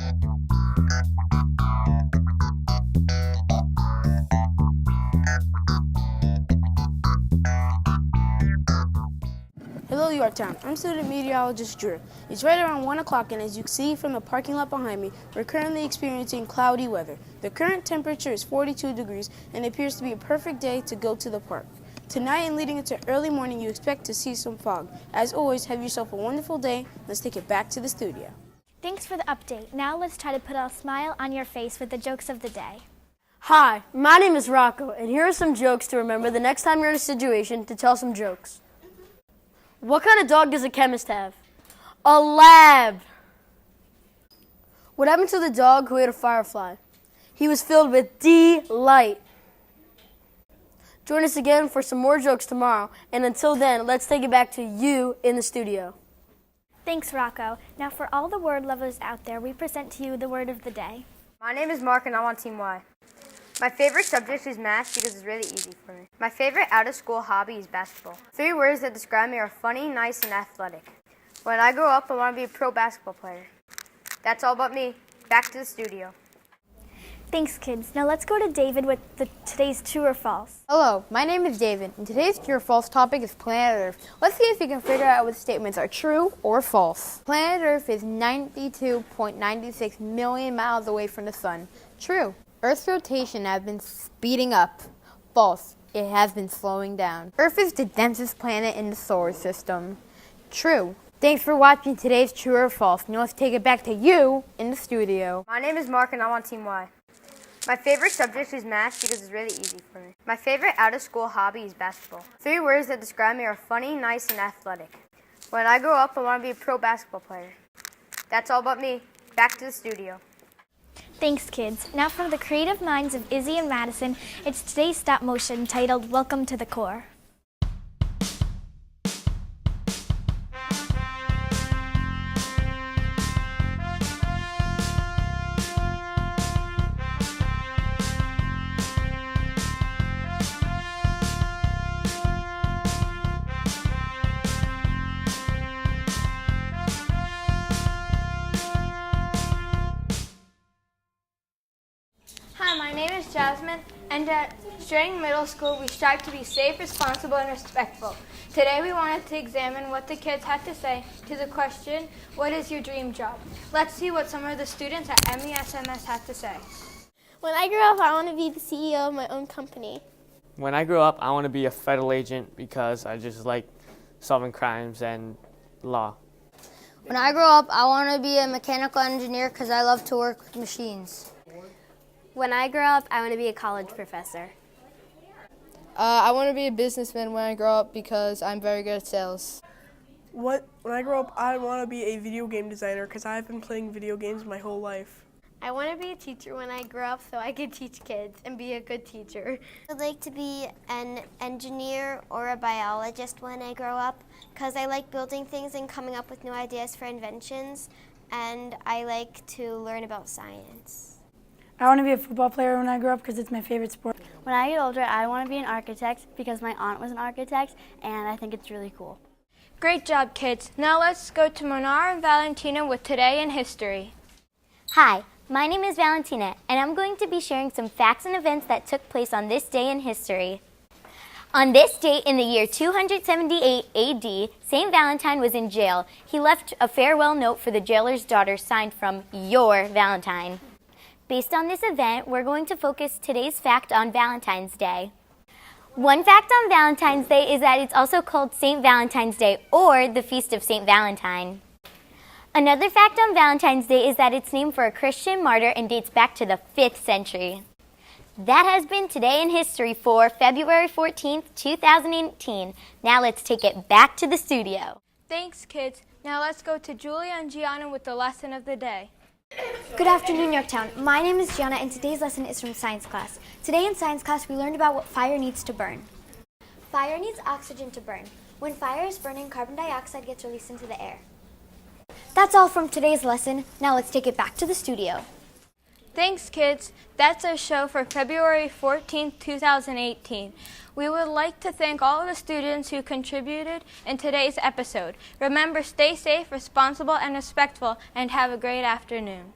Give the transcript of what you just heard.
Hello, Yorktown. I'm student meteorologist Drew. It's right around 1 o'clock, and as you can see from the parking lot behind me, we're currently experiencing cloudy weather. The current temperature is 42 degrees, and it appears to be a perfect day to go to the park. Tonight and leading into early morning, you expect to see some fog. As always, have yourself a wonderful day. Let's take it back to the studio. Thanks for the update. Now let's try to put a smile on your face with the jokes of the day. Hi, my name is Rocco, and here are some jokes to remember the next time you're in a situation to tell some jokes. What kind of dog does a chemist have? A lab. What happened to the dog who ate a firefly? He was filled with delight. Join us again for some more jokes tomorrow, and until then, let's take it back to you in the studio. Thanks, Rocco. Now for all the word lovers out there, we present to you the word of the day. My name is Mark, and I'm on Team Y. My favorite subject is math because it's really easy for me. My favorite out-of-school hobby is basketball. 3 words that describe me are funny, nice, and athletic. When I grow up, I want to be a pro basketball player. That's all about me. Back to the studio. Thanks, kids. Now let's go to David with today's true or false. Hello, my name is David, and today's true or false topic is planet Earth. Let's see if we can figure out what statements are true or false. Planet Earth is 92.96 million miles away from the sun. True. Earth's rotation has been speeding up. False. It has been slowing down. Earth is the densest planet in the solar system. True. Thanks for watching today's True or False. Now let's take it back to you in the studio. My name is Mark, and I'm on Team Y. My favorite subject is math because it's really easy for me. My favorite out-of-school hobby is basketball. 3 words that describe me are funny, nice, and athletic. When I grow up, I want to be a pro basketball player. That's all about me. Back to the studio. Thanks, kids. Now from the creative minds of Izzy and Madison, it's today's stop motion titled Welcome to the Core. Hi, my name is Jasmine, and at Strang Middle School, we strive to be safe, responsible, and respectful. Today, we wanted to examine what the kids had to say to the question, what is your dream job? Let's see what some of the students at MESMS had to say. When I grow up, I want to be the CEO of my own company. When I grow up, I want to be a federal agent because I just like solving crimes and law. When I grow up, I want to be a mechanical engineer because I love to work with machines. When I grow up, I want to be a college professor. I want to be a businessman when I grow up because I'm very good at sales. When I grow up, I want to be a video game designer because I've been playing video games my whole life. I want to be a teacher when I grow up so I can teach kids and be a good teacher. I'd like to be an engineer or a biologist when I grow up because I like building things and coming up with new ideas for inventions, and I like to learn about science. I want to be a football player when I grow up because it's my favorite sport. When I get older, I want to be an architect because my aunt was an architect and I think it's really cool. Great job, kids. Now let's go to Monar and Valentina with Today in History. Hi, my name is Valentina, and I'm going to be sharing some facts and events that took place on this day in history. On this date in the year 278 AD, St. Valentine was in jail. He left a farewell note for the jailer's daughter signed from your Valentine. Based on this event, we're going to focus today's fact on Valentine's Day. One fact on Valentine's Day is that it's also called St. Valentine's Day or the Feast of St. Valentine. Another fact on Valentine's Day is that it's named for a Christian martyr and dates back to the 5th century. That has been Today in History for February 14th, 2018. Now let's take it back to the studio. Thanks, kids. Now let's go to Julia and Gianna with the lesson of the day. Good afternoon, Yorktown. My name is Gianna, and today's lesson is from science class. Today in science class, we learned about what fire needs to burn. Fire needs oxygen to burn. When fire is burning, carbon dioxide gets released into the air. That's all from today's lesson. Now let's take it back to the studio. Thanks, kids. That's our show for February 14th, 2018. We would like to thank all of the students who contributed in today's episode. Remember, stay safe, responsible, and respectful, and have a great afternoon.